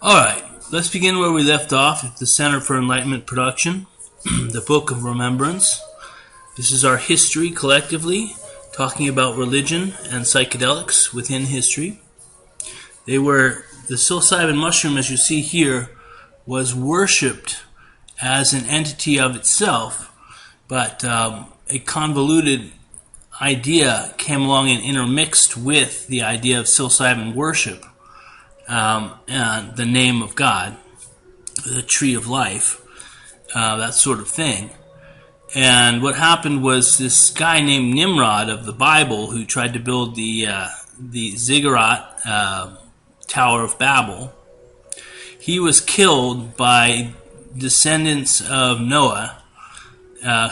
Alright, let's begin where we left off at the Center for Enlightenment Production, the Book of Remembrance. This is our history collectively, talking about religion and psychedelics within history. The psilocybin mushroom, as you see here, was worshipped as an entity of itself, but a convoluted idea came along and intermixed with the idea of psilocybin worship. And the name of God, the tree of life, that sort of thing. And what happened was this guy named Nimrod of the Bible, who tried to build the ziggurat Tower of Babel, he was killed by descendants of Noah,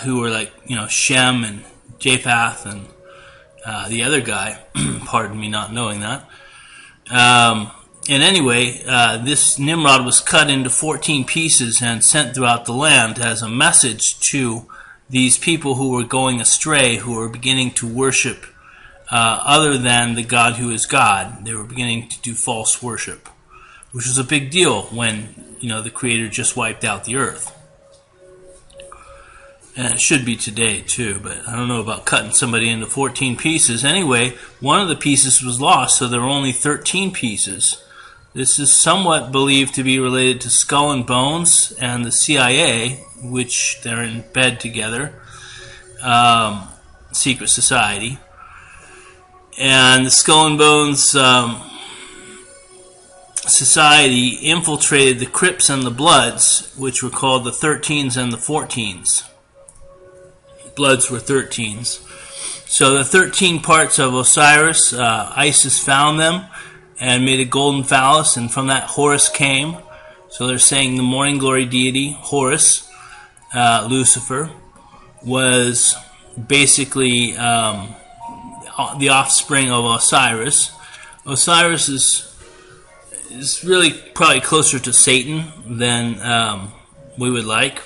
who were like, Shem and Japheth and the other guy. Pardon me not knowing that. And anyway, this Nimrod was cut into 14 pieces and sent throughout the land as a message to these people who were going astray, who were beginning to worship other than the God who is God. They were beginning to do false worship, which was a big deal when, the Creator just wiped out the earth. And it should be today too, but I don't know about cutting somebody into 14 pieces. Anyway, one of the pieces was lost, so there were only 13 pieces. This is somewhat believed to be related to Skull and Bones and the CIA, which they're in bed together, secret society. And the Skull and Bones society infiltrated the Crips and the Bloods, which were called the 13s and the 14s. Bloods were 13s. So the 13 parts of Osiris, Isis found them and made a golden phallus, and from that Horus came. So they're saying the morning glory deity, Horus, Lucifer, was basically the offspring of Osiris. Osiris is really probably closer to Satan than we would like.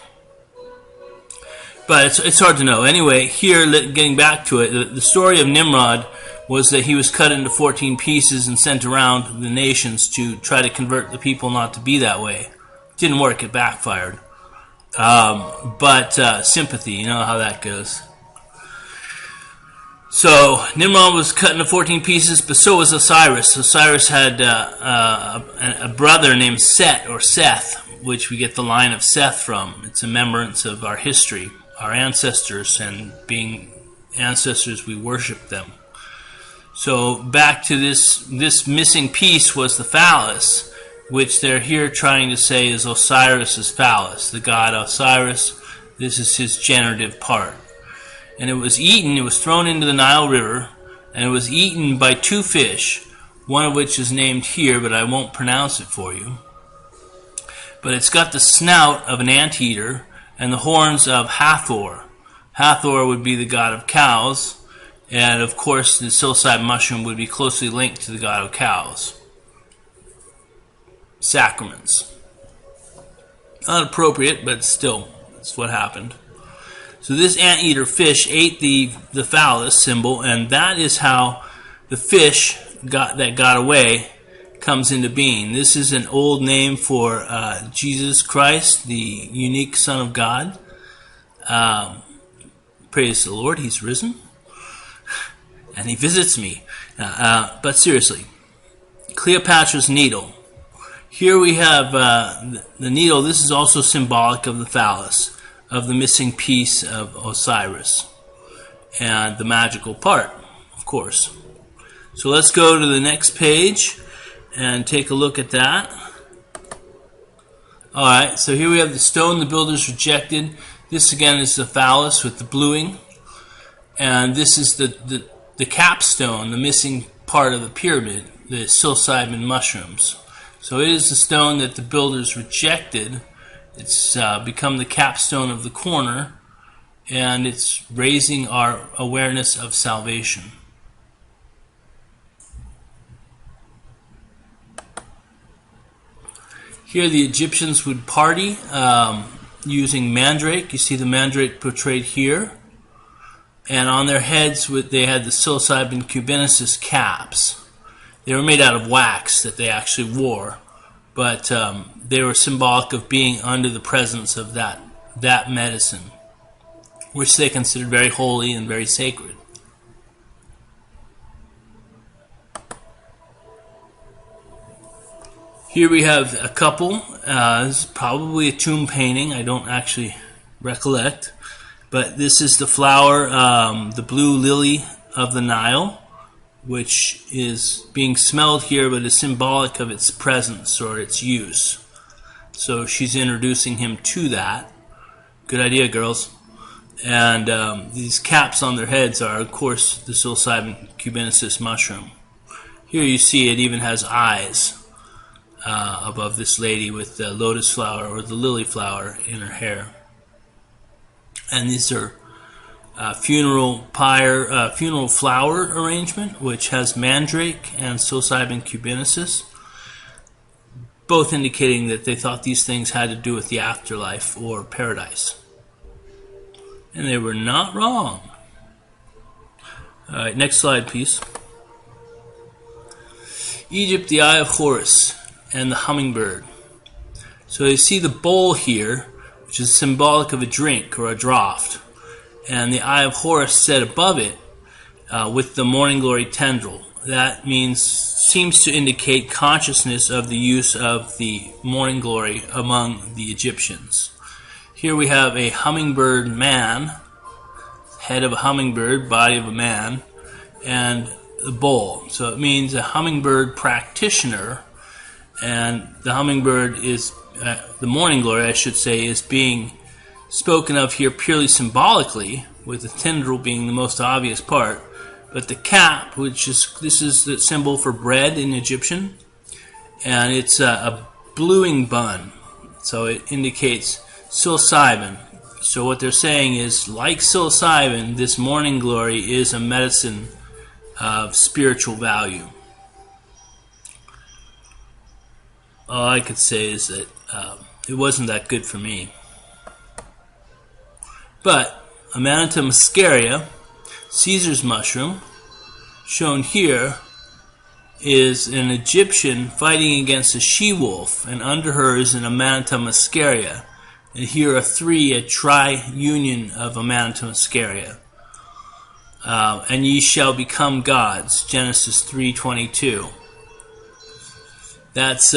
But it's hard to know. Anyway, here, getting back to it, the story of Nimrod was that he was cut into 14 pieces and sent around the nations to try to convert the people not to be that way. It didn't work, it backfired. But sympathy, you know how that goes. So, Nimrod was cut into 14 pieces, but so was Osiris. Osiris had a brother named Set, or Seth, which we get the line of Seth from. It's a remembrance of our history, our ancestors, and being ancestors, we worship them. So back to this missing piece was the phallus, which they're here trying to say is Osiris's phallus, the god Osiris. This is his generative part. And it was eaten, it was thrown into the Nile River, and it was eaten by two fish, one of which is named here, but I won't pronounce it for you. But it's got the snout of an anteater and the horns of Hathor. Hathor would be the god of cows, and of course the psilocybin mushroom would be closely linked to the god of cows. Sacraments. Not appropriate, but still, that's what happened. So this anteater fish ate the phallus symbol, and that is how the fish that got away comes into being. This is an old name for Jesus Christ, the unique Son of God. Praise the Lord, He's risen. And He visits me. But seriously, Cleopatra's needle. Here we have the needle. This is also symbolic of the phallus, of the missing piece of Osiris. And the magical part, of course. So let's go to the next page and take a look at that. Alright, so here we have the stone the builders rejected. This again is the phallus with the bluing. And this is the capstone, the missing part of the pyramid, the psilocybin mushrooms. So it is the stone that the builders rejected. It's become the capstone of the corner, and it's raising our awareness of salvation. Here the Egyptians would party using mandrake. You see the mandrake portrayed here. And on their heads they had the psilocybin cubensis caps. They were made out of wax that they actually wore. but they were symbolic of being under the presence of that medicine, which they considered very holy and very sacred. Here we have a couple. This is probably a tomb painting. I don't actually recollect. But this is the flower, the blue lily of the Nile, which is being smelled here, but is symbolic of its presence or its use. So she's introducing him to that. Good idea, girls. And these caps on their heads are, of course, the psilocybin cubensis mushroom. Here you see it even has eyes above this lady with the lotus flower or the lily flower in her hair. And these are funeral flower arrangement, which has mandrake and psilocybin cubensis, both indicating that they thought these things had to do with the afterlife or paradise. And they were not wrong. All right, next slide, please. Egypt, the Eye of Horus, and the hummingbird. So you see the bowl here, which is symbolic of a drink or a draught, and the Eye of Horus set above it with the morning glory tendril. That seems to indicate consciousness of the use of the morning glory among the Egyptians. Here we have a hummingbird man, head of a hummingbird, body of a man, and the bowl. So it means a hummingbird practitioner, and the hummingbird is, the morning glory, I should say, is being spoken of here purely symbolically, with the tendril being the most obvious part. But the cap, this is the symbol for bread in Egyptian, and it's a bluing bun, so it indicates psilocybin. So what they're saying is, like psilocybin, this morning glory is a medicine of spiritual value. All I could say is that it wasn't that good for me. But Amanita muscaria, Caesar's mushroom, shown here, is an Egyptian fighting against a she-wolf, and under her is an Amanita muscaria. And here are three, a tri-union of Amanita muscaria. And ye shall become gods, Genesis 3:22. That's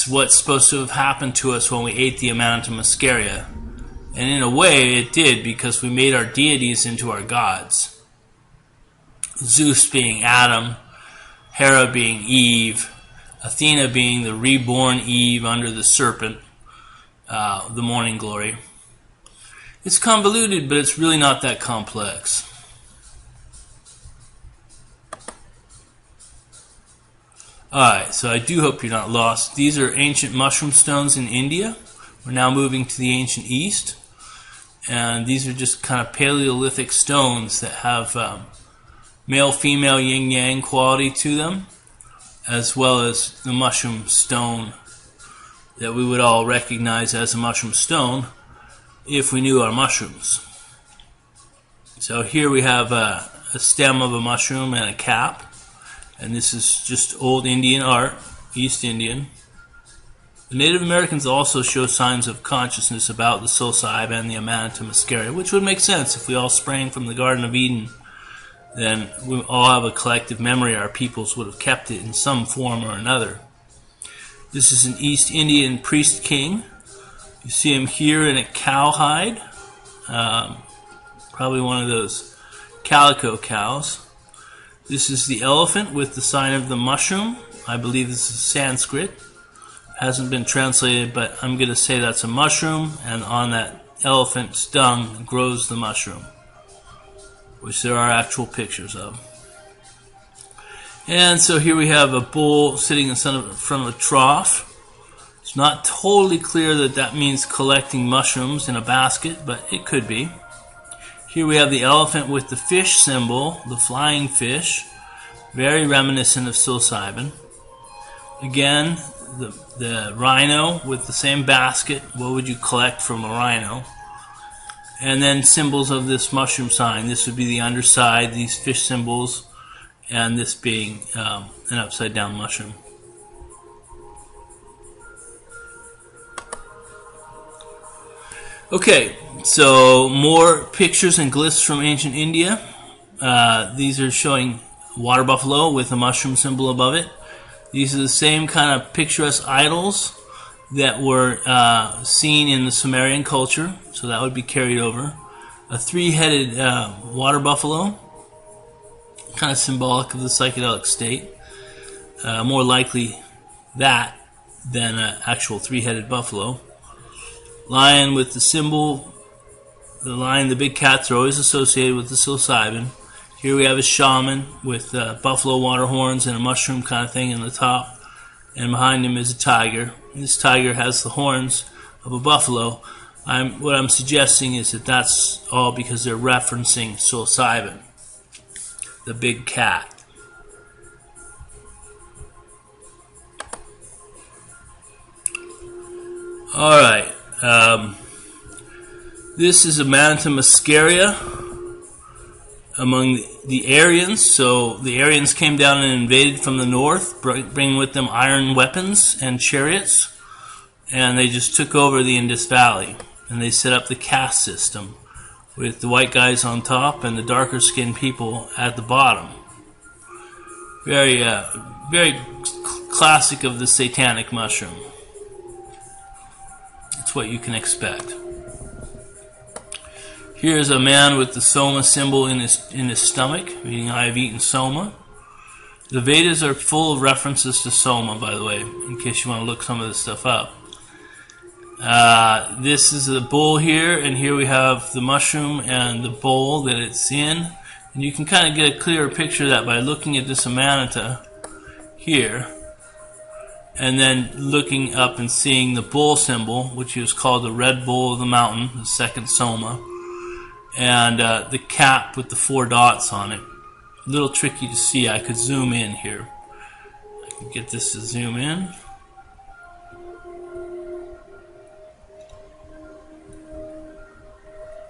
what's supposed to have happened to us when we ate the Amanita muscaria. And in a way it did, because we made our deities into our gods. Zeus being Adam, Hera being Eve, Athena being the reborn Eve under the serpent, the morning glory. It's convoluted, but it's really not that complex. Alright, so I do hope you're not lost. These are ancient mushroom stones in India. We're now moving to the ancient East. And these are just kind of Paleolithic stones that have male-female yin-yang quality to them, as well as the mushroom stone that we would all recognize as a mushroom stone if we knew our mushrooms. So here we have a stem of a mushroom and a cap. And this is just old Indian art, East Indian. The Native Americans also show signs of consciousness about the psilocybin and the Amanita muscaria, which would make sense if we all sprang from the Garden of Eden. Then we all have a collective memory. Our peoples would have kept it in some form or another. This is an East Indian priest king. You see him here in a cowhide, probably one of those calico cows. This is the elephant with the sign of the mushroom. I believe this is Sanskrit. Hasn't been translated, but I'm going to say that's a mushroom, and on that elephant's dung grows the mushroom, which there are actual pictures of. And so here we have a bull sitting in front of a trough. It's not totally clear that that means collecting mushrooms in a basket, but it could be. Here we have the elephant with the fish symbol, the flying fish, very reminiscent of psilocybin. Again, the rhino with the same basket. What would you collect from a rhino? And then symbols of this mushroom sign. This would be the underside, these fish symbols, and this being an upside down mushroom. Okay, so more pictures and glyphs from ancient India. These are showing water buffalo with a mushroom symbol above it. These are the same kind of picturesque idols that were seen in the Sumerian culture, so that would be carried over. A three-headed water buffalo, kind of symbolic of the psychedelic state. More likely that than an actual three-headed buffalo. Lion with the symbol. The lion, the big cats are always associated with the psilocybin. Here we have a shaman with buffalo water horns and a mushroom kind of thing in the top. And behind him is a tiger. This tiger has the horns of a buffalo. What I'm suggesting is that that's all because they're referencing psilocybin, the big cat. Alright, this is a Manita muscaria among the Aryans. So the Aryans came down and invaded from the north, bringing with them iron weapons and chariots, and they just took over the Indus Valley, and they set up the caste system with the white guys on top and the darker skinned people at the bottom. Very classic of the satanic mushroom. It's what you can expect. Here's a man with the soma symbol in his stomach, meaning I have eaten soma. The Vedas are full of references to soma, by the way, in case you want to look some of this stuff up. This is the bowl here, and here we have the mushroom and the bowl that it's in. And you can kind of get a clearer picture of that by looking at this amanita here, and then looking up and seeing the bull symbol, which is called the red bull of the mountain, the second soma, and the cap with the 4 dots on it. A little tricky to see. I could zoom in here. I can get this to zoom in.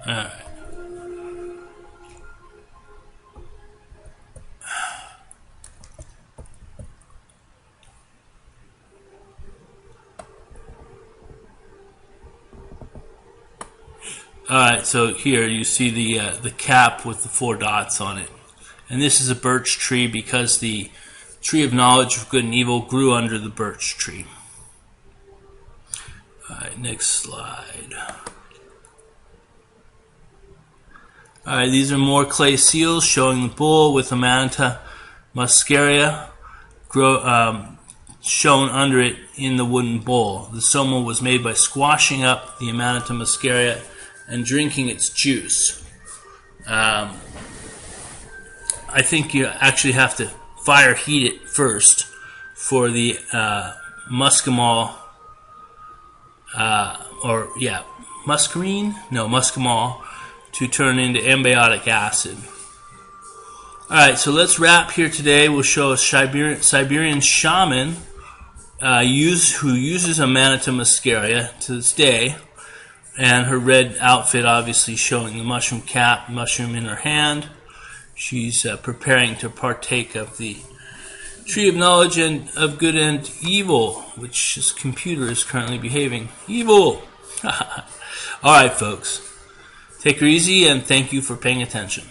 Alright. Alright, so here you see the cap with the 4 dots on it. And this is a birch tree because the tree of knowledge of good and evil grew under the birch tree. Alright, next slide. Alright, these are more clay seals showing the bull with the Manita muscaria shown under it in the wooden bowl. The soma was made by squashing up the Manita muscaria and drinking its juice. I think you actually have to fire heat it first for the muscimol, muscimol to turn into ambiotic acid. Alright, so let's wrap here today. We'll show a Siberian shaman who uses a Manita muscaria to this day. And her red outfit obviously showing the mushroom cap, mushroom in her hand. She's preparing to partake of the tree of knowledge and of good and evil, which this computer is currently behaving evil. Alright folks, take her easy and thank you for paying attention.